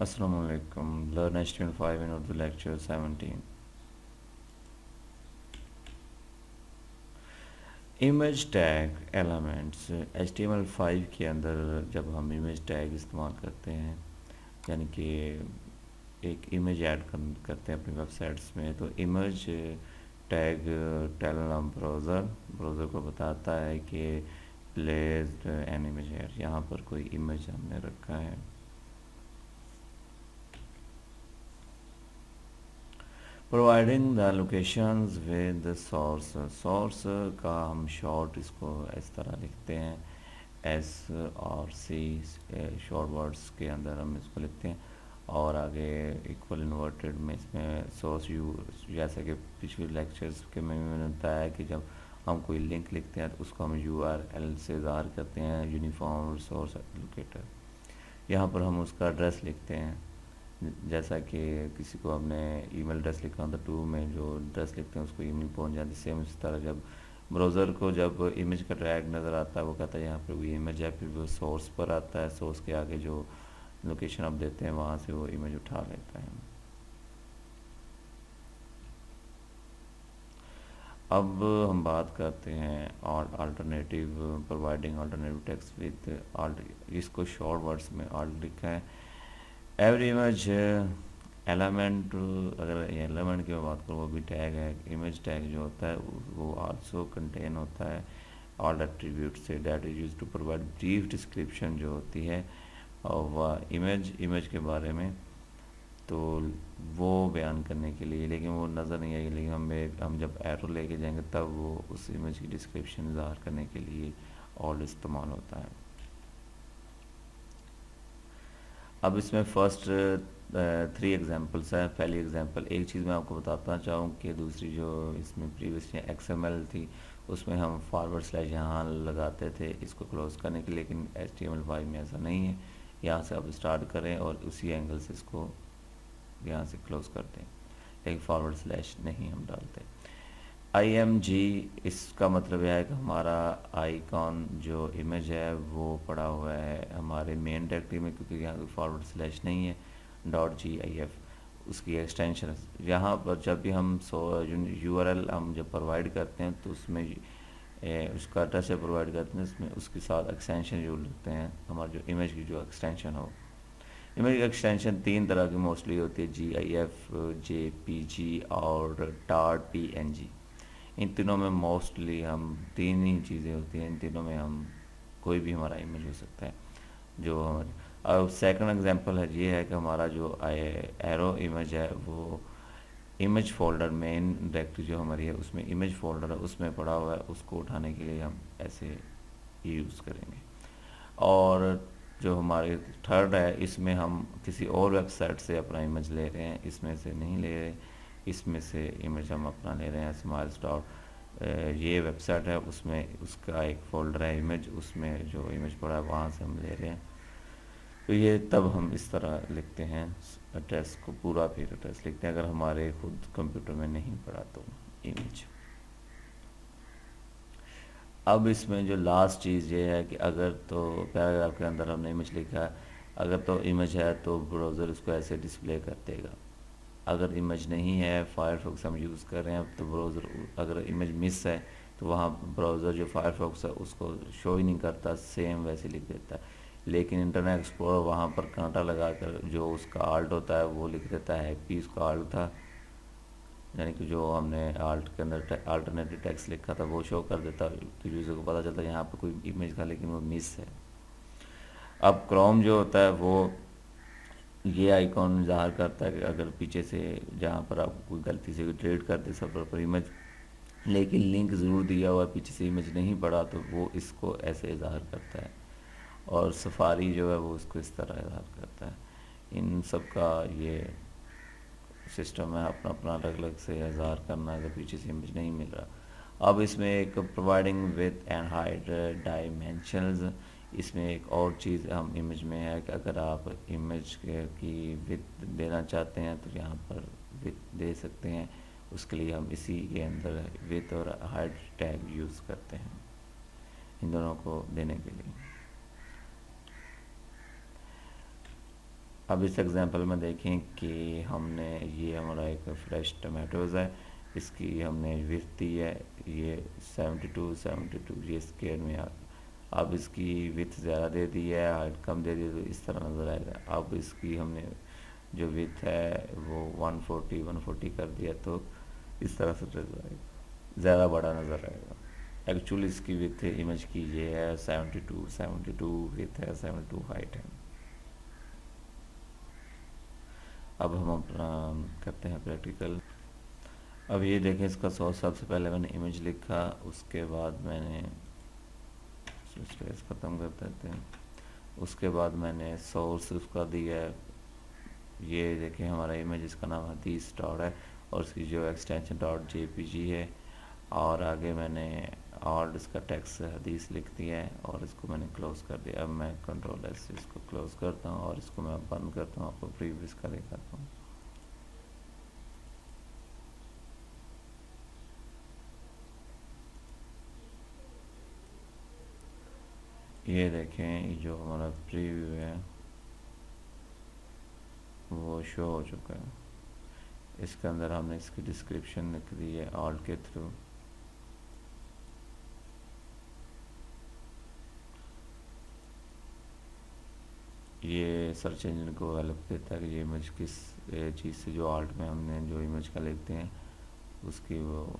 Assalamu alaikum. Learn HTML5 in Urdu lecture 17. Image tag elements HTML5 के अंदर जब हम इमेज टैग इस्तेमाल करते हैं, यानी कि एक इमेज ऐड करते हैं अपनी वेबसाइट्स में, तो इमेज टैग टेल ब्राउज़र को बताता है कि प्लेस्ड एन इमेज है, यहाँ पर कोई इमेज हमने रखा है। Providing the locations with source का हम शॉर्ट इसको इस तरह लिखते हैं, एस और सी शॉर्ट वर्ड्स के अंदर हम इसको लिखते हैं, और आगे इक्वल इन्वर्टेड में इसमें सोर्स यू, जैसा कि पिछले लेक्चर्स के में मैंने बताया कि जब हम कोई लिंक लिखते हैं तो उसको हम URL से ज़ाहिर करते हैं, यूनिफॉर्म सोर्स लोकेटर। यहाँ पर हम उसका एड्रेस लिखते हैं, जैसा कि किसी को हमने ईमेल एड्रेस लिखा होता है, टू में जो एड्रेस लिखते हैं उसको ईमेल पहुंच जाती है। सेम इस तरह जब ब्राउज़र को जब इमेज का टैग नज़र आता है, वो कहता है यहाँ पे वो इमेज है, फिर वो सोर्स पर आता है, सोर्स के आगे जो लोकेशन आप देते हैं वहाँ से वो इमेज उठा लेता है। अब हम बात करते हैं alternative, providing alternative text with इसको शॉर्ट वर्ड्स में आल्ट लिखा है। एवरी इमेज एलिमेंट, अगर एलिमेंट की मैं बात करूँ वो भी टैग है। इमेज टैग जो होता है वो आल्सो कंटेन होता है ऑल एट्रीब्यूट से that is use to provide brief description जो होती है और वह इमेज के बारे में, तो वो बयान करने के लिए, लेकिन वो नज़र नहीं आएगी, लेकिन हम जब एरो लेके जाएंगे तब वो उस इमेज की डिस्क्रिप्शन ज़ाहिर करने के लिए ऑल इस्तेमाल होता है। अब इसमें फर्स्ट 3 एग्जांपल्स हैं। पहली एग्जांपल एक चीज़ मैं आपको बताता चाहूँ कि दूसरी जो इसमें प्रीवियस XML थी उसमें हम फॉरवर्ड स्लैश यहाँ लगाते थे इसको क्लोज करने के लिए, लेकिन HTML5 में ऐसा नहीं है। यहाँ से आप स्टार्ट करें और उसी एंगल से इसको यहाँ से क्लोज करते हैं, लेकिन फॉरवर्ड स्लैश नहीं हम डालते। IMG इसका मतलब यह है कि हमारा आइकॉन जो इमेज है वो पड़ा हुआ है हमारे मेन डायरेक्टरी में, क्योंकि यहाँ फॉरवर्ड स्लैश नहीं है। .gif उसकी एक्सटेंशन है। यहाँ पर जब भी हम URL हम जब प्रोवाइड करते हैं तो उसमें उसका एड्रेस प्रोवाइड करते हैं, उसमें उसके साथ एक्सटेंशन जो लिखते हैं, हमारी जो इमेज की जो एक्सटेंशन हो। इमेज की एक्सटेंशन 3 तरह की मोस्टली होती है, GIF, JPG और .png। इन तीनों में मोस्टली हम 3 ही चीज़ें होती हैं, इन तीनों में हम कोई भी हमारा इमेज हो सकता है जो हमारी। अब सेकंड एग्जांपल है ये है कि हमारा जो एरो इमेज है वो इमेज फोल्डर, मेन डायरेक्टरी जो हमारी है उसमें इमेज फोल्डर है, उसमें पड़ा हुआ है, उसको उठाने के लिए हम ऐसे यूज़ करेंगे। और जो हमारे थर्ड है इसमें हम किसी और वेबसाइट से अपना इमेज ले रहे हैं, इसमें से नहीं ले रहे, इसमें से इमेज हम अपना ले रहे हैं स्माइल्स डॉट ये वेबसाइट है, उसमें उसका एक फ़ोल्डर है इमेज, उसमें जो इमेज पड़ा है वहाँ से हम ले रहे हैं। तो ये तब हम इस तरह लिखते हैं एड्रेस को, पूरा फिर एड्रेस लिखते हैं अगर हमारे खुद कंप्यूटर में नहीं पड़ा तो इमेज। अब इसमें जो लास्ट चीज़ ये है कि अगर तो पैराग्राफ के अंदर हमने इमेज लिखा है, अगर तो इमेज है तो ब्राउज़र उसको ऐसे डिस्प्ले कर देगा। अगर इमेज नहीं है, फायरफॉक्स हम यूज़ कर रहे हैं तो ब्राउज़र, अगर इमेज मिस है तो वहाँ ब्राउज़र जो फायरफॉक्स है उसको शो ही नहीं करता, सेम वैसे लिख देता है। लेकिन इंटरनेट एक्सप्लोरर वहाँ पर कांटा लगाकर जो उसका आल्ट होता है वो लिख देता है हैप्पी, उसका आल्ट था, यानी कि जो हमने आल्ट के अंदर अल्टरनेटिव टेक्स्ट लिखा था वो शो कर देता, तो यूज़र को पता चलता है यहाँ पर कोई इमेज था लेकिन वो मिस है। अब क्रोम जो होता है वो ये आइकॉन ज़ाहिर करता है कि अगर पीछे से जहाँ पर आप कोई गलती से डिलीट कर दे सर्वर पर इमेज, लेकिन लिंक ज़रूर दिया हुआ है, पीछे से इमेज नहीं पड़ा, तो वो इसको ऐसे ज़ाहिर करता है। और सफारी जो है वो इसको इस तरह ज़ाहिर करता है। इन सब का ये सिस्टम है, अपना अपना अलग अलग से इज़हार करना अगर पीछे से इमेज नहीं मिल रहा। अब इसमें एक providing with and height dimensions, इसमें एक और चीज़ हम इमेज में है कि अगर आप इमेज की विथ देना चाहते हैं तो यहाँ पर विथ दे सकते हैं, उसके लिए हम इसी के अंदर विथ और हाइट टैग यूज़ करते हैं इन दोनों को देने के लिए। अब इस एग्जांपल में देखें कि हमने ये हमारा एक फ्रेश टमाटोज़ है, इसकी हमने विड्थ दी है ये 72 ये स्क्वायर में अब इसकी विड्थ ज़्यादा दे दी है, हाइट कम दे दी है, तो इस तरह नज़र आएगा। अब इसकी हमने जो विड्थ है वो 140 कर दिया, तो इस तरह से नज़र आएगा, ज़्यादा बड़ा नज़र आएगा। एक्चुअली इसकी विड्थ इमेज की ये है 72 विड्थ है, 72 हाइट है। अब हम अपना करते हैं प्रैक्टिकल। अब ये देखें, इसका सोर्स सबसे पहले मैंने इमेज लिखा, उसके बाद मैंने स्पेस ख़त्म कर देते हैं, उसके बाद मैंने सोर्स उसका दिया है। ये देखें हमारा इमेज, इसका नाम हदीस डॉट है और इसकी जो एक्सटेंशन डॉट जेपीजी है, और आगे मैंने और इसका टेक्स्ट हदीस लिख दिया है और इसको मैंने क्लोज़ कर दिया। अब मैं कंट्रोल एस से इसको क्लोज़ करता हूँ और इसको मैं बंद करता हूँ, आपको प्रीव्यू इसका दिखाता हूँ। ये देखें जो हमारा प्रीव्यू है वो शो हो चुका है। इसके अंदर हमने इसकी डिस्क्रिप्शन लिख दी है ऑल्ट के थ्रू। ये सर्च इंजन को हेल्प देता है कि ये इमेज किस चीज़ से, जो ऑल्ट में हमने जो इमेज का लिखते हैं उसकी वो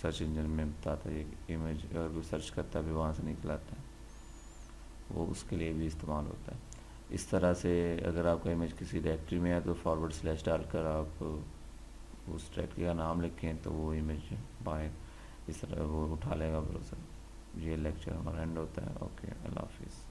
सर्च इंजन में बताता है। ये इमेज अगर कोई सर्च करता है भी वहाँ से निकल आता है, वो उसके लिए भी इस्तेमाल होता है। इस तरह से अगर आपका इमेज किसी डायरेक्टरी में है तो फॉरवर्ड स्लैश डालकर आप उस डायरेक्टरी का नाम लिखें तो वो इमेज बाहर इस तरह वो उठा लेगा ब्राउज़र। ये लेक्चर हमारा एंड होता है। ओके, अल्लाह हाफिज़।